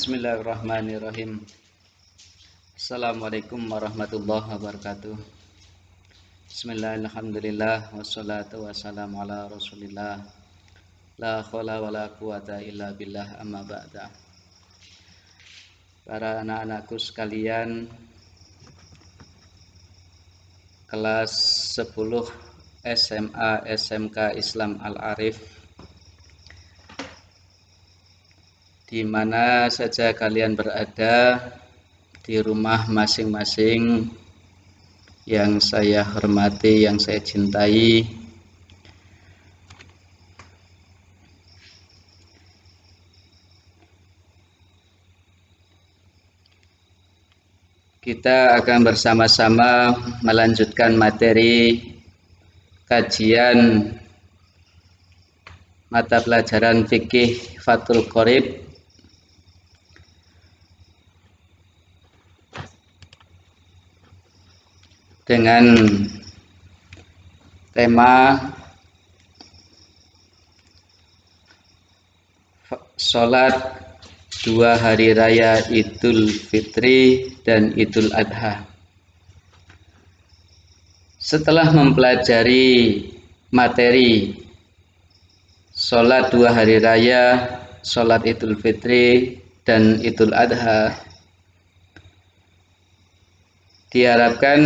Bismillahirrahmanirrahim. Assalamualaikum warahmatullahi wabarakatuh. Bismillahirrahmanirrahim. Wassalatu wassalamu ala rasulillah. La khawla wa la quwata illa billah, amma ba'da. Para anak-anakku sekalian, kelas 10 SMA SMK Islam Al-Arif, di mana saja kalian berada, di rumah masing-masing yang saya hormati, yang saya cintai. Kita akan bersama-sama melanjutkan materi kajian mata pelajaran fikih Fathul Qorib dengan tema sholat 2 hari raya Idul Fitri dan Idul Adha. Setelah mempelajari materi sholat 2 hari raya, sholat Idul Fitri dan Idul Adha, diharapkan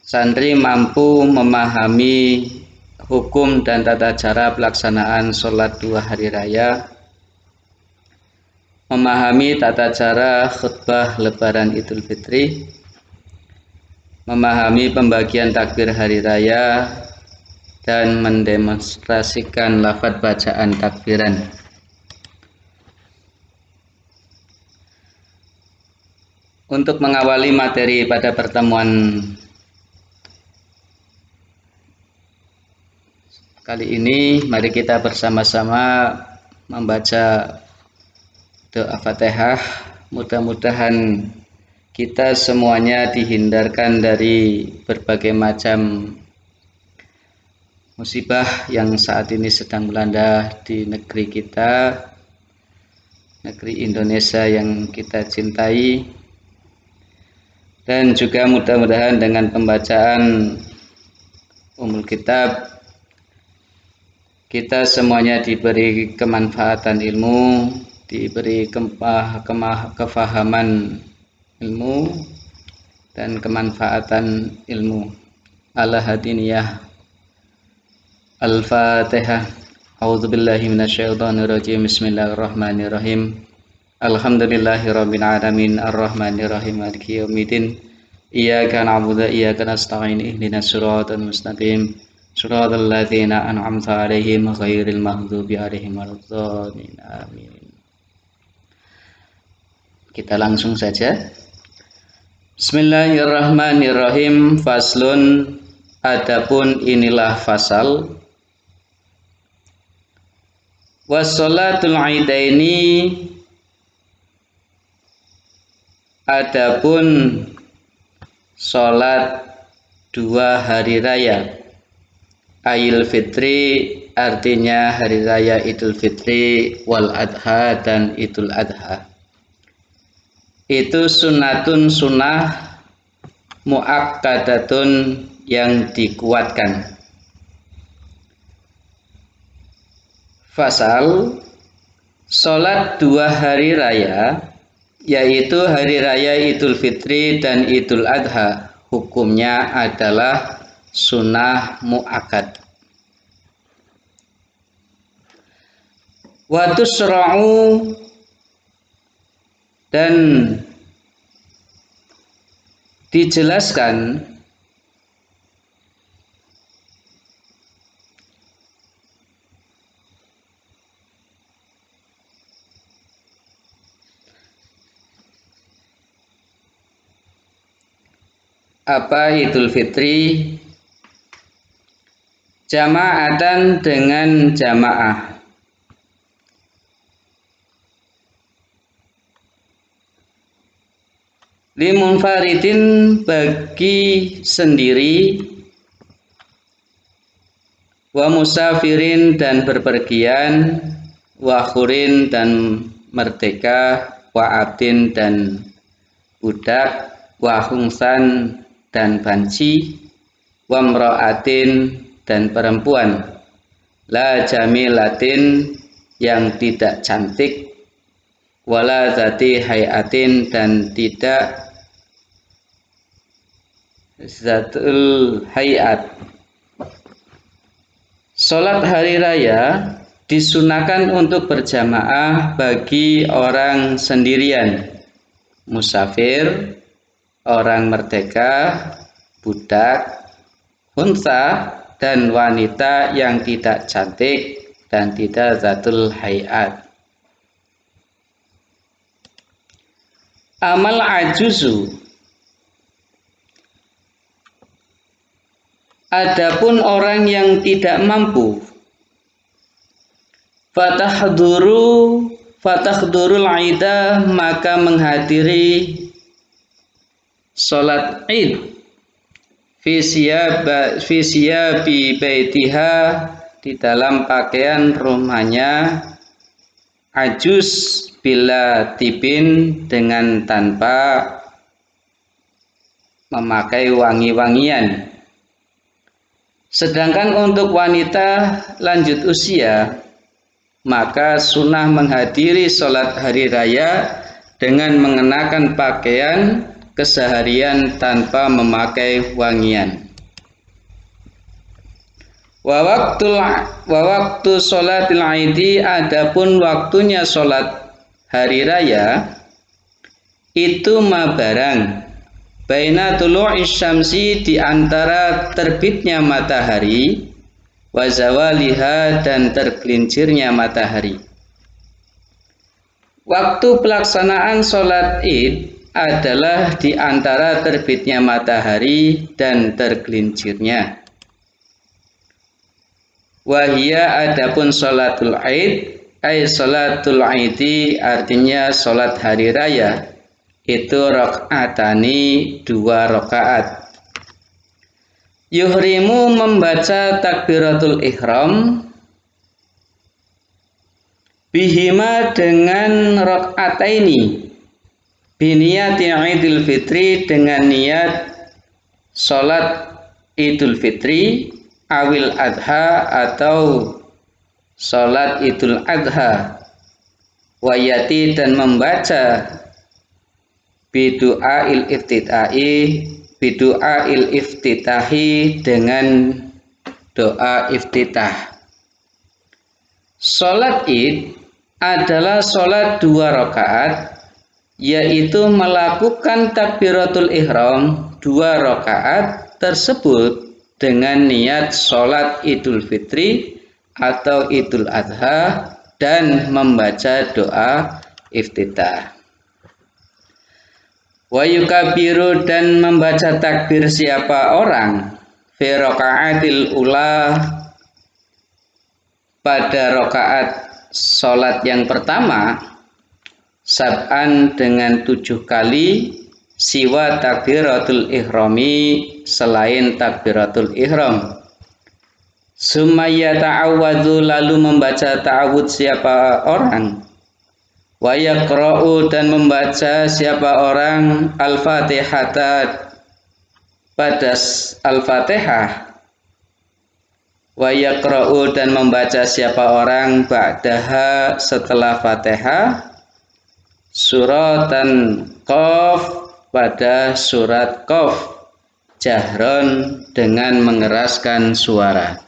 santri mampu memahami hukum dan tata cara pelaksanaan sholat 2 hari raya, memahami tata cara khutbah lebaran Idul Fitri, memahami pembagian takbir hari raya, dan mendemonstrasikan lafaz bacaan takbiran. Untuk mengawali materi pada pertemuan kali ini, mari kita bersama-sama membaca doa Fatihah. Mudah-mudahan kita semuanya dihindarkan dari berbagai macam musibah yang saat ini sedang melanda di negeri kita, negeri Indonesia yang kita cintai. Dan juga mudah-mudahan dengan pembacaan Ummul Kitab, kita semuanya diberi kemanfaatan ilmu, diberi kefahaman ilmu dan kemanfaatan ilmu. Al-Hadiniyah. Al-Fatihah. A'udzubillahi minasyaitonirrajim. Bismillahirrahmanirrahim. Alhamdulillahirabbil alamin, arrahmanirrahim, maliki yaumiddin. Iyyaka na'budu wa iyyaka nasta'in. Ihdinas siratal mustaqim. Shiratal ladzina an'amta 'alaihim ghairil maghdubi 'alaihim waladdallin. Amin. Kita langsung saja. Bismillahirrahmanirrahim. Faslun, adapun inilah fasal. Wassalatul aidaini, adapun sholat 2 hari raya. Ail Fitri, artinya hari raya Idul Fitri, wal Adha, dan Idul Adha. Itu sunnatun, sunnah, muakkadatun, yang dikuatkan. Fasal, sholat 2 hari raya, yaitu hari raya Idul Fitri dan Idul Adha, hukumnya adalah sunnah muakkad. Wa tusra'u, dan dijelaskan apa Idul Fitri, jama'atan, dengan jamaah. Limunfaridin, bagi sendiri. Wa musafirin, dan berpergian. wa khurin dan merdeka, wa abdin dan budak, wa khungsan dan banci, wa mra'atin dan perempuan, la jamilatin yang tidak cantik, wala zati hayatin dan tidak zatul hayat. Sholat hari raya disunahkan untuk berjamaah bagi orang sendirian, musafir, orang merdeka, budak, unsa, dan wanita yang tidak cantik dan tidak zatul hayat. Amal ajuzu, adapun orang yang tidak mampu, fatahdzurul aidah, maka menghadiri sholat id fi siyabi baitiha, di dalam pakaian rumahnya, ajus bila tibin, dengan tanpa memakai wangi-wangian. Sedangkan untuk wanita lanjut usia, maka sunnah menghadiri sholat hari raya dengan mengenakan pakaian keseharian tanpa memakai wangian. Wa waktu sholatil aidi, adapun waktunya sholat hari raya itu barang baina tulu'is syamsi, di antara terbitnya matahari, wa zawaliha, dan tergelincirnya matahari. Waktu pelaksanaan sholat id adalah di antara terbitnya matahari dan tergelincirnya. Wahia, adapun sholatul id, ay sholatul idi, artinya sholat hari raya, itu rakaatani, 2 rakaat. Yuhrimu, membaca takbiratul ihram, bihima, dengan rakaataini, biniyati idul fitri, dengan niat sholat idul fitri, awil adha, atau sholat idul adha, wayati, dan membaca bidu'ail iftitahi, dengan doa iftitah. Sholat id adalah sholat 2 rakaat, yaitu melakukan takbiratul ihram 2 rakaat tersebut dengan niat sholat idul fitri atau idul adha, dan membaca doa iftitah. Wa yukabiru, dan membaca takbir siapa orang, fi rakaatil ula, pada rakaat sholat yang pertama, sab'an, dengan 7 kali, siwa takbiratul ihrami, selain takbiratul ihram. Sumaya ta'awwadhu, lalu membaca ta'awud siapa orang, wa yaqra'u, dan membaca siapa orang, al-fatihata, pada al-fatihah, wa yaqra'u, dan membaca siapa orang, ba'daha, setelah fatihah, suratan qaf, pada surat qaf, jahron, dengan mengeraskan suara.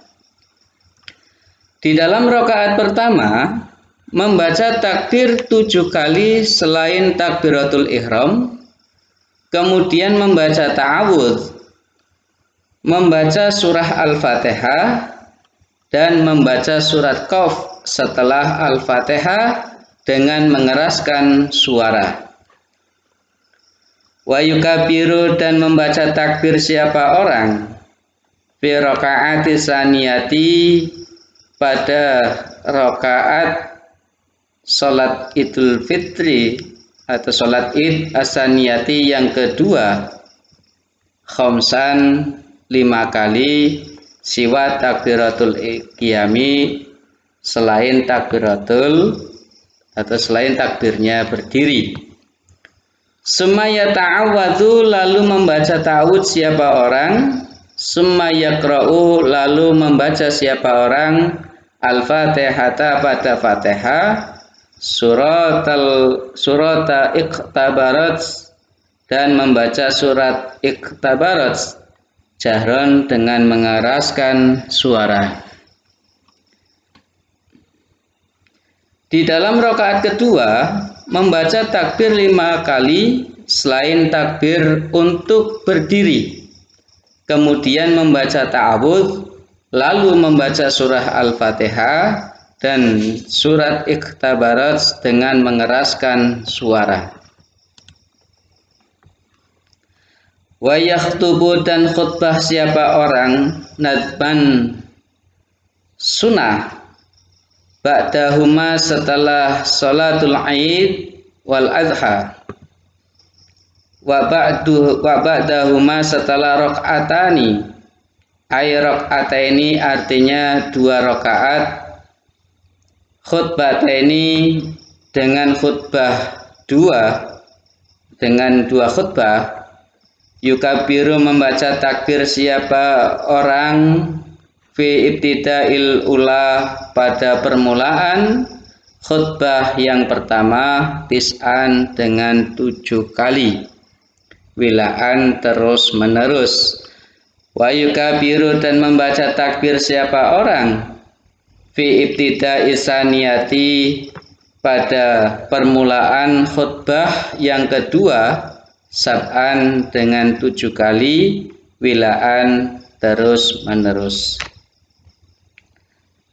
Di dalam rakaat pertama membaca takbir 7 kali selain takbiratul ihram, kemudian membaca ta'awudz, membaca surah al-fatihah, dan membaca surat qaf setelah al-fatihah dengan mengeraskan suara. Wa yukabiru, dan membaca takbir siapa orang, fi rakaati saniyati, pada rakaat sholat idul fitri atau sholat id asaniyati yang kedua, khamsan, 5 kali, siwa takbiratul qiyami, selain takbiratul atau selain takbirnya berdiri. Summa yata'awwadzu, lalu membaca ta'awudz siapa orang, summa yaqra'u, lalu membaca siapa orang al-Fatihata pada Fatihah, surata Iqtabarat, dan membaca surat Iqtabarat jahron dengan mengeraskan suara. Di dalam rakaat kedua membaca takbir 5 kali selain takbir untuk berdiri, kemudian membaca ta'awudz, lalu membaca surah Al-Fatihah dan surat Iqtabarat dengan mengeraskan suara. Wa yakhtubu, dan khutbah siapa orang nadban sunnah, ba'dahuma setelah salatul Aid wal Adha, wa ba'dahuma setelah rakaatani, ay rakaataini artinya 2 rakaat, khutbataini dengan khutbah 2, dengan 2 khutbah, yukabiru membaca takbir siapa orang fi ibtida'il ula pada permulaan khutbah yang pertama, tis'an dengan 7 kali, wilaan terus menerus. Wa yukabiru, dan membaca takbir siapa orang fi ibtida'i saniyati pada permulaan khutbah yang kedua, sab'an dengan 7 kali, wilaan terus menerus.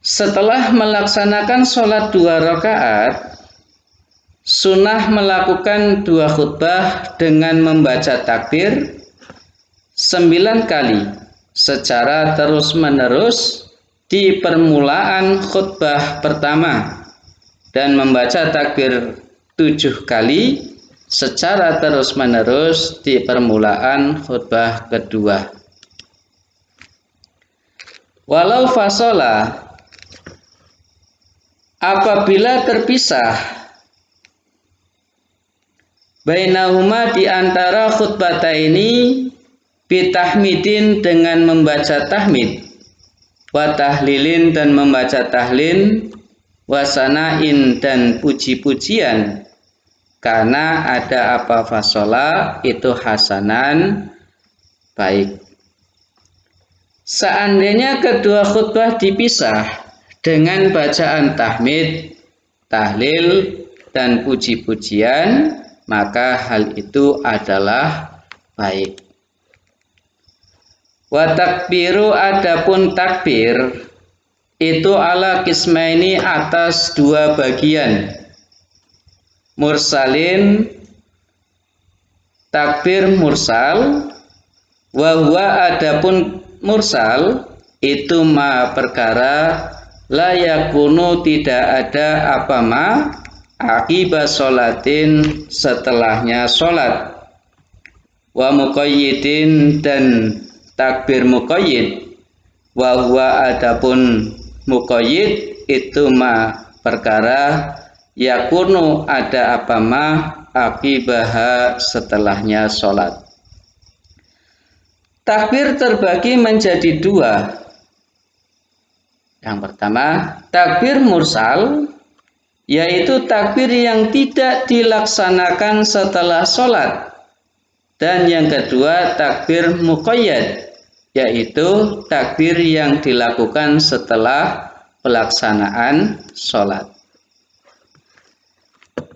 Setelah melaksanakan sholat 2 rakaat, sunnah melakukan 2 khutbah dengan membaca takbir 9 kali secara terus menerus di permulaan khutbah pertama, dan membaca takbir 7 kali secara terus menerus di permulaan khutbah kedua. Walau fasola, apabila terpisah, bainahuma di antara khutbataini, bitahmidin dengan membaca tahmid, wa tahlilin dan membaca tahlil, wa sanain dan puji-pujian, karena ada apa fasola itu hasanan baik. Seandainya kedua khutbah dipisah dengan bacaan tahmid, tahlil, dan puji-pujian, maka hal itu adalah baik. Wa takbiru, adapun takbir itu ala kismaini atas 2 bagian. Mursalin, takbir mursal, wa huwa, adapun mursal itu ma perkara la yakunu tidak ada apa ma akibat sholatin setelahnya sholat, wa muqayyidin dan takbir muqayyid, wa huwa adapun muqayyid itu ma perkara yakunu ada apa ma akibaha setelahnya sholat. Takbir terbagi menjadi 2. Yang pertama, takbir mursal, yaitu takbir yang tidak dilaksanakan setelah sholat. Dan yang kedua, takbir muqayyad, yaitu takbir yang dilakukan setelah pelaksanaan sholat.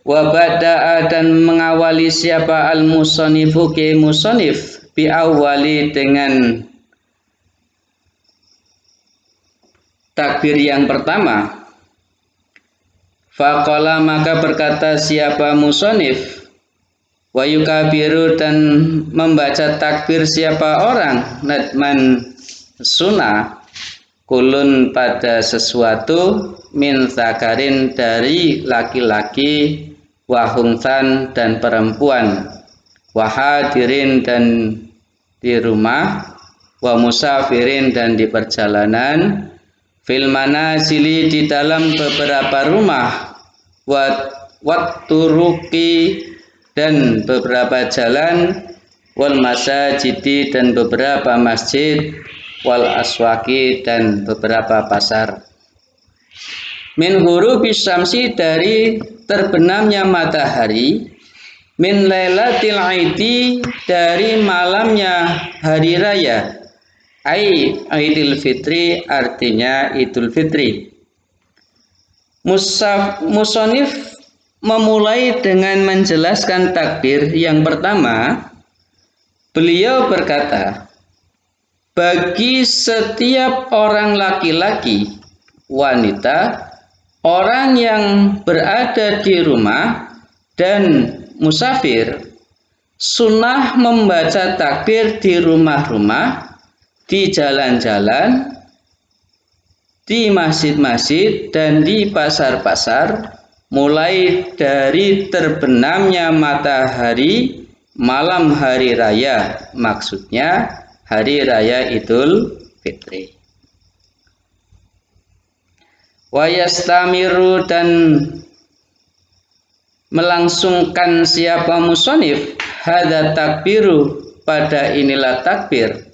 Wa bada'a, dan mengawali siapa al-musanifu ke musanif, biawali dengan takbir yang pertama. Faqala, maka berkata siapa musonif, wa yukabiru, dan membaca takbir siapa orang, nadman sunnah, kulun pada sesuatu, min zakarin dari laki-laki, wahungsan dan perempuan, wahadirin dan di rumah, wa musafirin dan di perjalanan, fil manazili di dalam beberapa rumah, wat turuki dan beberapa jalan, wal masajidi dan beberapa masjid, wal aswaki dan beberapa pasar. Min ghurubis syamsi dari terbenamnya matahari, min lailatil aidi dari malamnya hari raya, ai Idul Fitri artinya Idul Fitri. Musonif memulai dengan menjelaskan takbir. Yang pertama, beliau berkata, bagi setiap orang laki-laki, wanita, orang yang berada di rumah dan musafir, sunnah membaca takbir di rumah-rumah, di jalan-jalan, di masjid-masjid, dan di pasar-pasar, mulai dari terbenamnya matahari malam hari raya, maksudnya hari raya Idul Fitri. Wa yastamiru dan melangsungkan siapa musonif hadza takbiru pada inilah takbir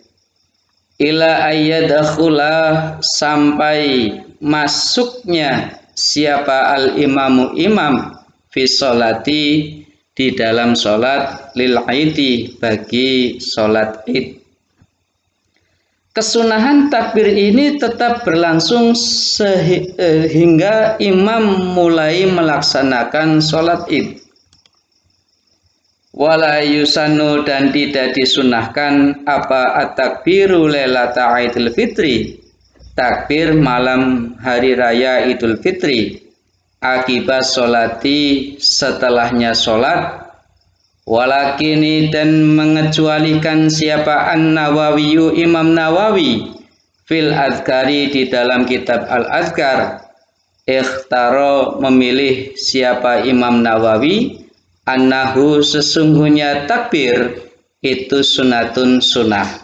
ila ayyadakhula sampai masuknya siapa al imamu imam fi sholati di dalam sholat lil aidi bagi sholat id. Kesunahan takbir ini tetap berlangsung sehingga imam mulai melaksanakan sholat id. Wala yusanu dan tidak disunahkan apa at-takbiru lailata Idul Fitri, takbir malam hari raya Idul Fitri, akibat sholati setelahnya sholat. Walakini dan mengecualikan siapa An-Nawawiyu Imam Nawawi fil azkari di dalam kitab Al-Azkar, ikhtaro memilih siapa Imam Nawawi annahu sesungguhnya takbir itu sunatun sunnah.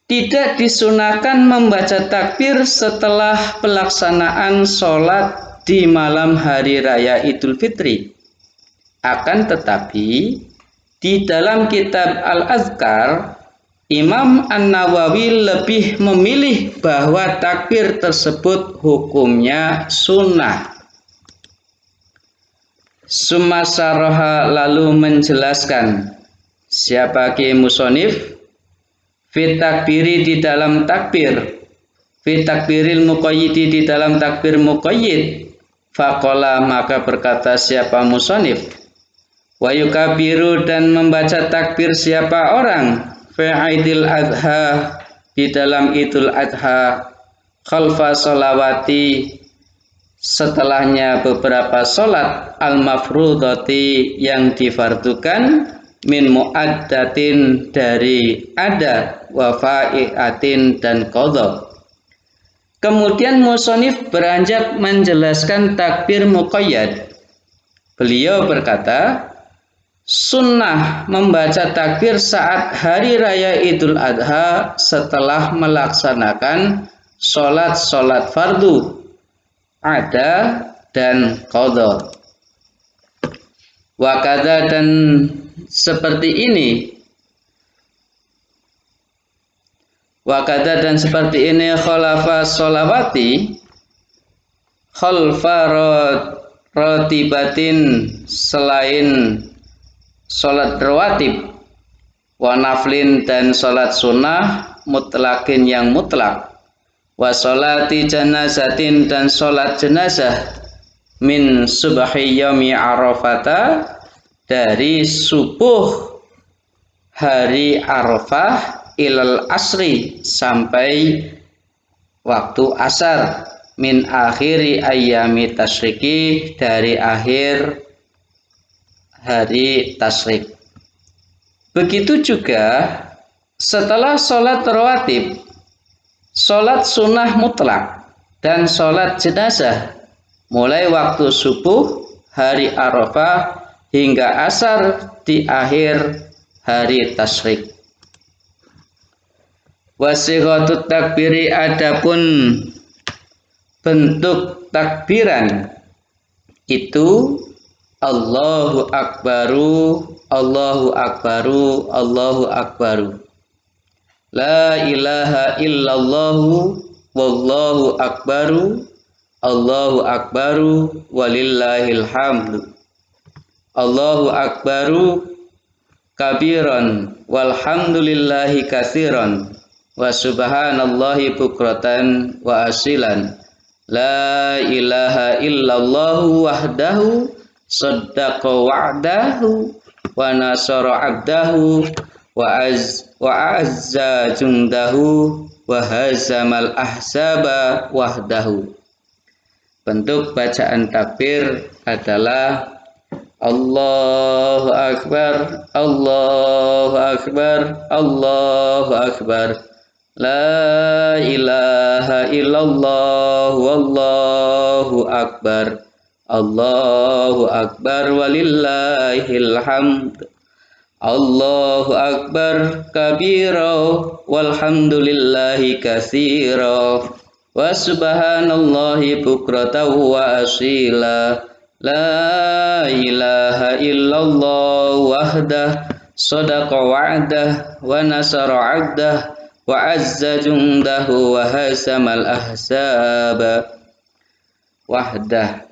Tidak disunahkan membaca takbir setelah pelaksanaan sholat di malam hari raya Idul Fitri. Akan tetapi di dalam kitab Al-Azkar, Imam An-Nawawi lebih memilih bahwa takbir tersebut hukumnya sunnah. Summa syaraha lalu menjelaskan siapa ki musonif fit takbiri di dalam takbir, fit takbiril muqayyidi di dalam takbir muqayyid. Faqala maka berkata siapa musonif, wa yukabiru dan membaca takbir siapa orang fi Idul Adha di dalam Idul Adha, khalfa sholawati setelahnya beberapa sholat al-mafrudati yang difardukan, min muaddatin dari adat, wa fa'iatin dan qadha. Kemudian musonif beranjak menjelaskan takbir muqayyad. Beliau berkata, sunnah membaca takbir saat hari raya Idul Adha setelah melaksanakan sholat fardu, ada dan qadha. Wakada dan seperti ini, wakada dan seperti ini khalafa sholawati, khalfa rotibatin selain sholat rawatib, wa naflin dan sholat sunnah, mutlakin yang mutlak, wa sholati janazatin dan sholat jenazah, min subhi yaumi arafata dari subuh hari Arafah ilal asri sampai waktu asar, min akhiri ayyami tasyriki dari akhir hari tasyrik. Begitu juga setelah sholat rawatib, sholat sunnah mutlak dan sholat jenazah mulai waktu subuh hari Arafah hingga asar di akhir hari tasyrik. Wasighatut takbiri, adapun bentuk takbiran itu Allahu akbaru, Allahu akbaru, Allahu akbaru. La ilaha illallahu wallahu akbaru, Allahu akbaru walillahil hamdu. Allahu akbaru kabiran walhamdulillahi katsiran wa subhanallahi bukratan wa asilan. La ilaha illallahu wahdahu saddaqa wa'dahu wa nasara 'abdahu wa azza jundahu wa hazamal ahzaba wahdahu. Bentuk bacaan takbir adalah Allahu akbar, Allahu akbar, Allahu akbar. La ilaha illallah wallahu akbar, Allahu akbar walillahil hamd. Allahu akbar kabira walhamdulillahi katsira wa subhanallahi bukratan wa asila. La ilaha illallah wahdah sadaqa wa'dah wa nasara 'abdah wa azza jundahu wa hasamal ahzaba wahdah.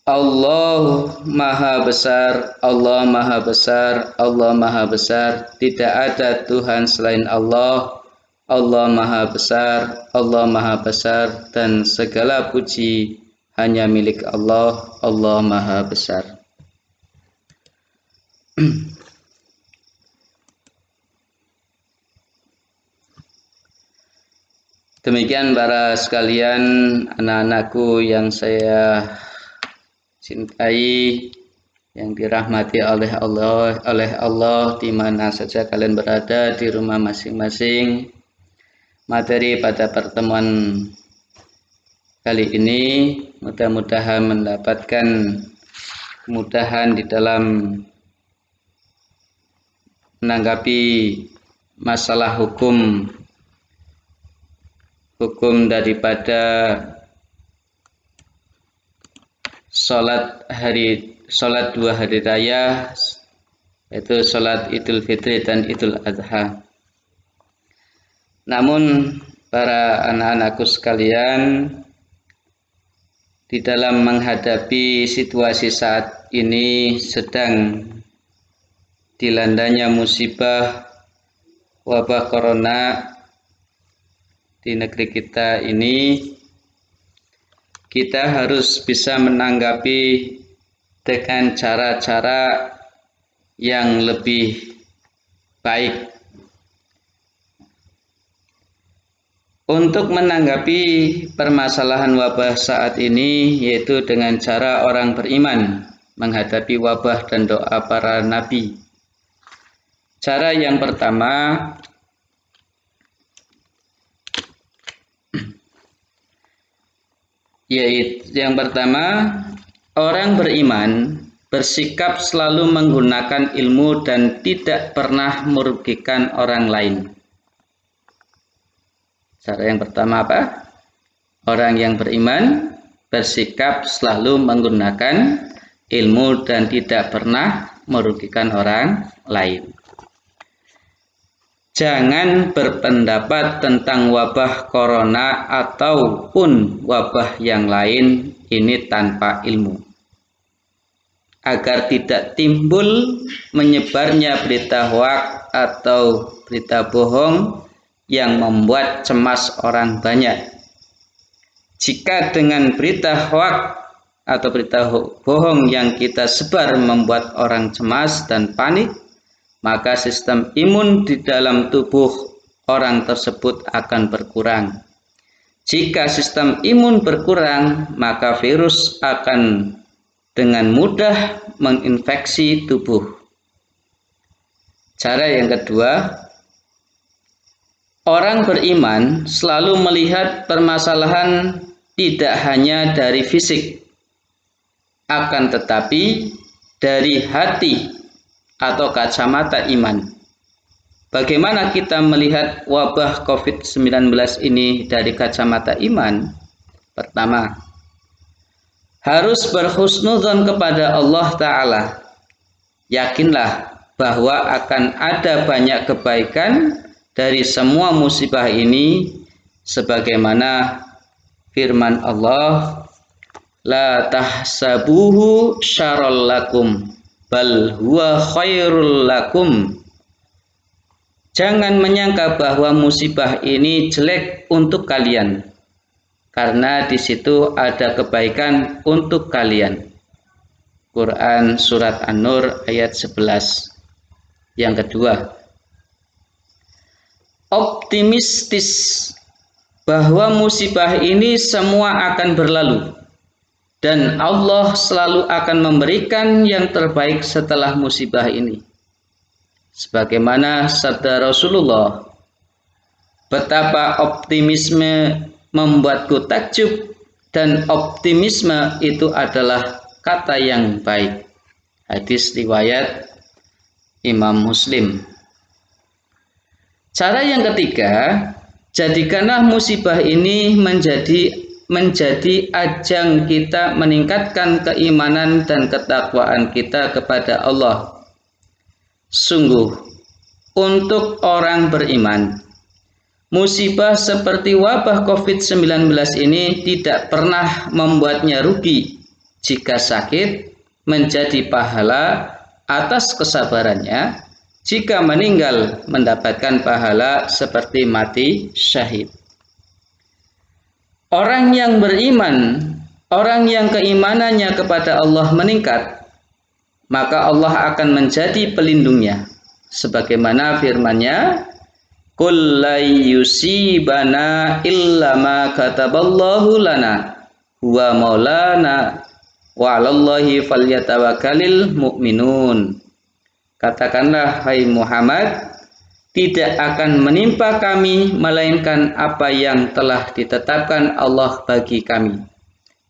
Allah maha besar, Allah maha besar, Allah maha besar. Tidak ada Tuhan selain Allah. Allah maha besar, Allah maha besar, dan segala puji hanya milik Allah. Allah maha besar. Demikian para sekalian, anak-anakku yang saya cintai, yang dirahmati oleh Allah di mana saja kalian berada di rumah masing-masing. Materi pada pertemuan kali ini mudah-mudahan mendapatkan kemudahan di dalam menanggapi masalah hukum daripada sholat dua hari raya, yaitu sholat Idul Fitri dan Idul Adha. Namun para anak-anakku sekalian, di dalam menghadapi situasi saat ini sedang dilandanya musibah wabah corona di negeri kita ini, kita harus bisa menanggapi dengan cara-cara yang lebih baik. Untuk menanggapi permasalahan wabah saat ini, yaitu dengan cara orang beriman menghadapi wabah dan doa para nabi. Cara yang pertama, orang beriman bersikap selalu menggunakan ilmu dan tidak pernah merugikan orang lain. Cara yang pertama apa? Orang yang beriman bersikap selalu menggunakan ilmu dan tidak pernah merugikan orang lain. Jangan berpendapat tentang wabah corona ataupun wabah yang lain ini tanpa ilmu, agar tidak timbul menyebarnya berita hoaks atau berita bohong yang membuat cemas orang banyak. Jika dengan berita hoaks atau berita bohong yang kita sebar membuat orang cemas dan panik, maka sistem imun di dalam tubuh orang tersebut akan berkurang. Jika sistem imun berkurang, maka virus akan dengan mudah menginfeksi tubuh. Cara yang kedua, orang beriman selalu melihat permasalahan tidak hanya dari fisik, akan tetapi dari hati atau kacamata iman. Bagaimana kita melihat wabah COVID-19 ini dari kacamata iman? Pertama, harus berhusnudzon kepada Allah Ta'ala. Yakinlah bahwa akan ada banyak kebaikan dari semua musibah ini, sebagaimana firman Allah, la tahsabuhu syarrol lakum bal huwa khairul lakum. Jangan menyangka bahwa musibah ini jelek untuk kalian, karena di situ ada kebaikan untuk kalian. Quran Surat An-Nur ayat 11. Yang kedua, optimistis bahwa musibah ini semua akan berlalu dan Allah selalu akan memberikan yang terbaik setelah musibah ini. Sebagaimana sabda Rasulullah, betapa optimisme membuatku takjub, dan optimisme itu adalah kata yang baik. Hadis riwayat Imam Muslim. Cara yang ketiga, jadikanlah musibah ini menjadi ajang kita meningkatkan keimanan dan ketakwaan kita kepada Allah. Sungguh, untuk orang beriman, musibah seperti wabah COVID-19 ini tidak pernah membuatnya rugi. Jika sakit, menjadi pahala atas kesabarannya. Jika meninggal, mendapatkan pahala seperti mati syahid. Orang yang beriman, orang yang keimanannya kepada Allah meningkat, maka Allah akan menjadi pelindungnya. Sebagaimana firman-Nya, qul la yusibana illa ma kataballahu lana huwa maulana wa 'alallahi falyatawakkalul mu'minun. Katakanlah, hai Muhammad, tidak akan menimpa kami melainkan apa yang telah ditetapkan Allah bagi kami.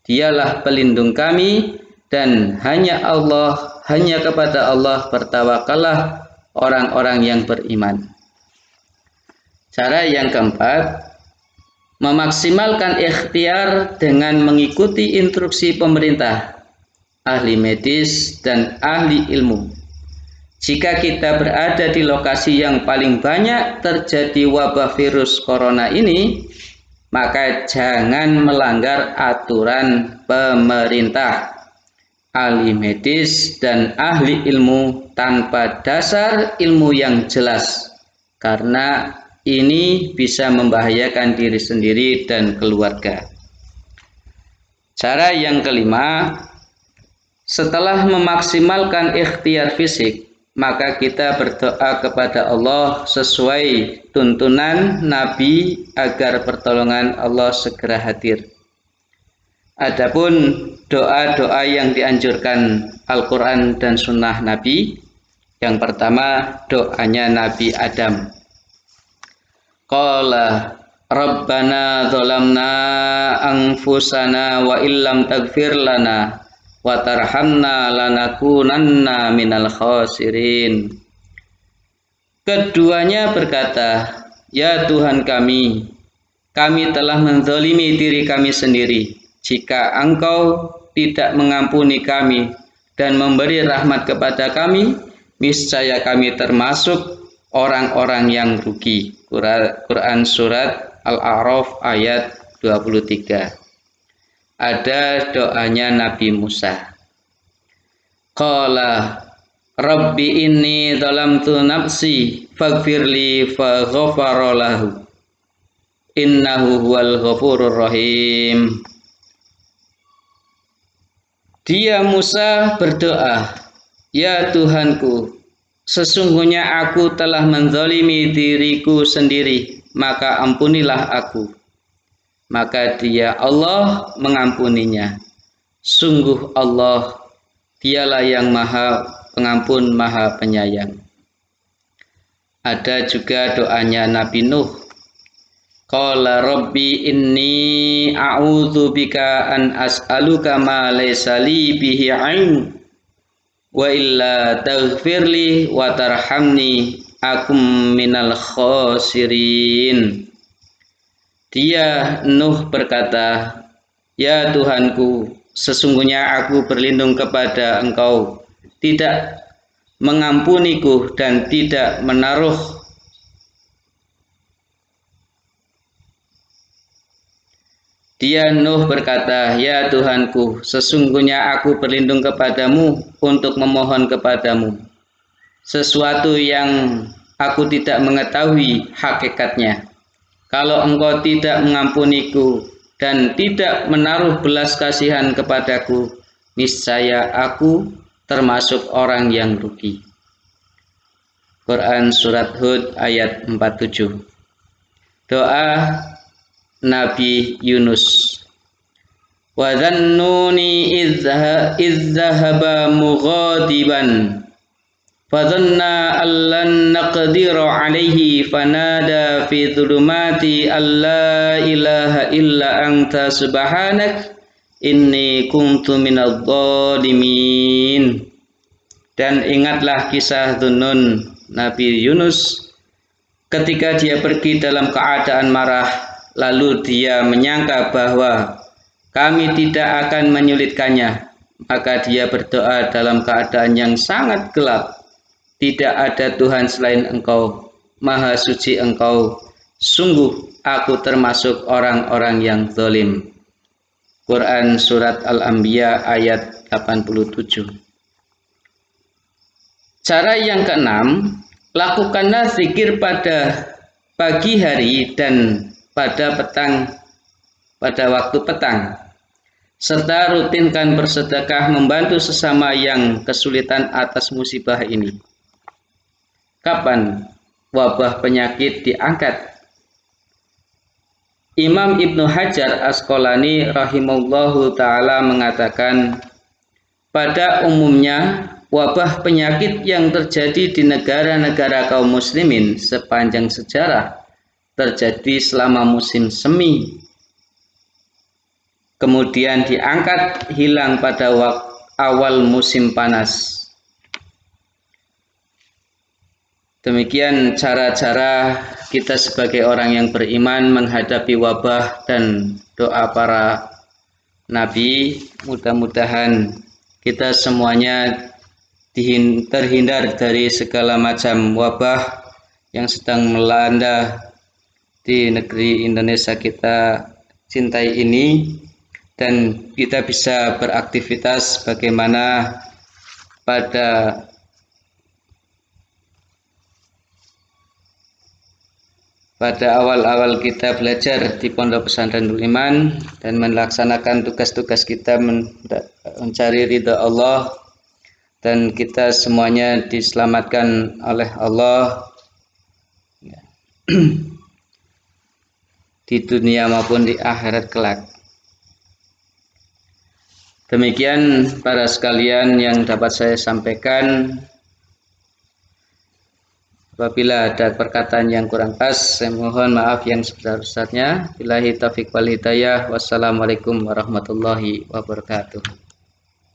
Dialah pelindung kami, dan hanya kepada Allah bertawakallah orang-orang yang beriman. Cara yang keempat, memaksimalkan ikhtiar dengan mengikuti instruksi pemerintah, ahli medis, dan ahli ilmu. Jika kita berada di lokasi yang paling banyak terjadi wabah virus corona ini, maka jangan melanggar aturan pemerintah, ahli medis, dan ahli ilmu tanpa dasar ilmu yang jelas, karena ini bisa membahayakan diri sendiri dan keluarga. Cara yang kelima, setelah memaksimalkan ikhtiar fisik, maka kita berdoa kepada Allah sesuai tuntunan Nabi agar pertolongan Allah segera hadir. Adapun doa-doa yang dianjurkan Al-Quran dan Sunnah Nabi, yang pertama doanya Nabi Adam. Qala Rabbana dzalamna anfusana wa illam taghfir lana wa tarhamna lanakunanna minal khasirin. Keduanya berkata, ya Tuhan kami telah menzalimi diri kami sendiri. Jika Engkau tidak mengampuni kami dan memberi rahmat kepada kami, niscaya kami termasuk orang-orang yang rugi. Quran Surat Al-A'raf ayat 23. Ada doanya Nabi Musa. Qala Rabbi inni dzalamtu nafsi faghfirli faghfara lahu innahu huwal ghafurur rahim. Dia Musa berdoa, ya Tuhanku, sesungguhnya aku telah menzalimi diriku sendiri, maka ampunilah aku. Maka dia Allah mengampuninya. Sungguh Allah, dialah yang maha pengampun, maha penyayang. Ada juga doanya Nabi Nuh. Qala Rabbi inni a'udzu bika an as'aluka ma laysa li bihi 'ilm wa illa taghfirli wa tarhamni akum minal khosirin. Dia Nuh berkata, ya Tuhanku, sesungguhnya aku berlindung kepada Engkau, tidak mengampuniku dan tidak menaruh Dia Nuh berkata, ya Tuhanku, sesungguhnya aku berlindung kepadamu untuk memohon kepadamu sesuatu yang aku tidak mengetahui hakikatnya. Kalau Engkau tidak mengampuniku dan tidak menaruh belas kasihan kepadaku, niscaya aku termasuk orang yang rugi. Quran Surat Hud ayat 47. Doa Nabi Yunus. Wa dhannuni idh dhahaba mughadiban fadhanna allan naqdiru alaihi fanada fi dhulumati alla ilaha illa anta subhanak inni kuntu minadh dhalimin. Dan ingatlah kisah Dhunnun Nabi Yunus ketika dia pergi dalam keadaan marah, lalu dia menyangka bahwa kami tidak akan menyulitkannya, maka dia berdoa dalam keadaan yang sangat gelap. Tidak ada Tuhan selain Engkau, Maha Suci Engkau, sungguh aku termasuk orang-orang yang zalim. Quran Surat Al-Anbiya ayat 87. Cara yang keenam, lakukanlah zikir pada pagi hari dan pada waktu petang, serta rutinkan bersedekah membantu sesama yang kesulitan atas musibah ini. Kapan wabah penyakit diangkat? Imam Ibnu Hajar Asqalani rahimahullahu ta'ala mengatakan, pada umumnya wabah penyakit yang terjadi di negara-negara kaum muslimin sepanjang sejarah terjadi selama musim semi, kemudian diangkat hilang pada awal musim panas. Demikian cara-cara kita sebagai orang yang beriman menghadapi wabah dan doa para nabi. Mudah-mudahan kita semuanya terhindar dari segala macam wabah yang sedang melanda di negeri Indonesia kita cintai ini, dan kita bisa beraktivitas bagaimana pada awal-awal kita belajar di Pondok Pesantren Nurul Iman dan melaksanakan tugas-tugas kita mencari ridha Allah, dan kita semuanya diselamatkan oleh Allah di dunia maupun di akhirat kelak. Demikian para sekalian yang dapat saya sampaikan. Apabila ada perkataan yang kurang pas, saya mohon maaf yang sebesar-besarnya. Billahi taufiq wal hidayah. Wassalamualaikum warahmatullahi wabarakatuh.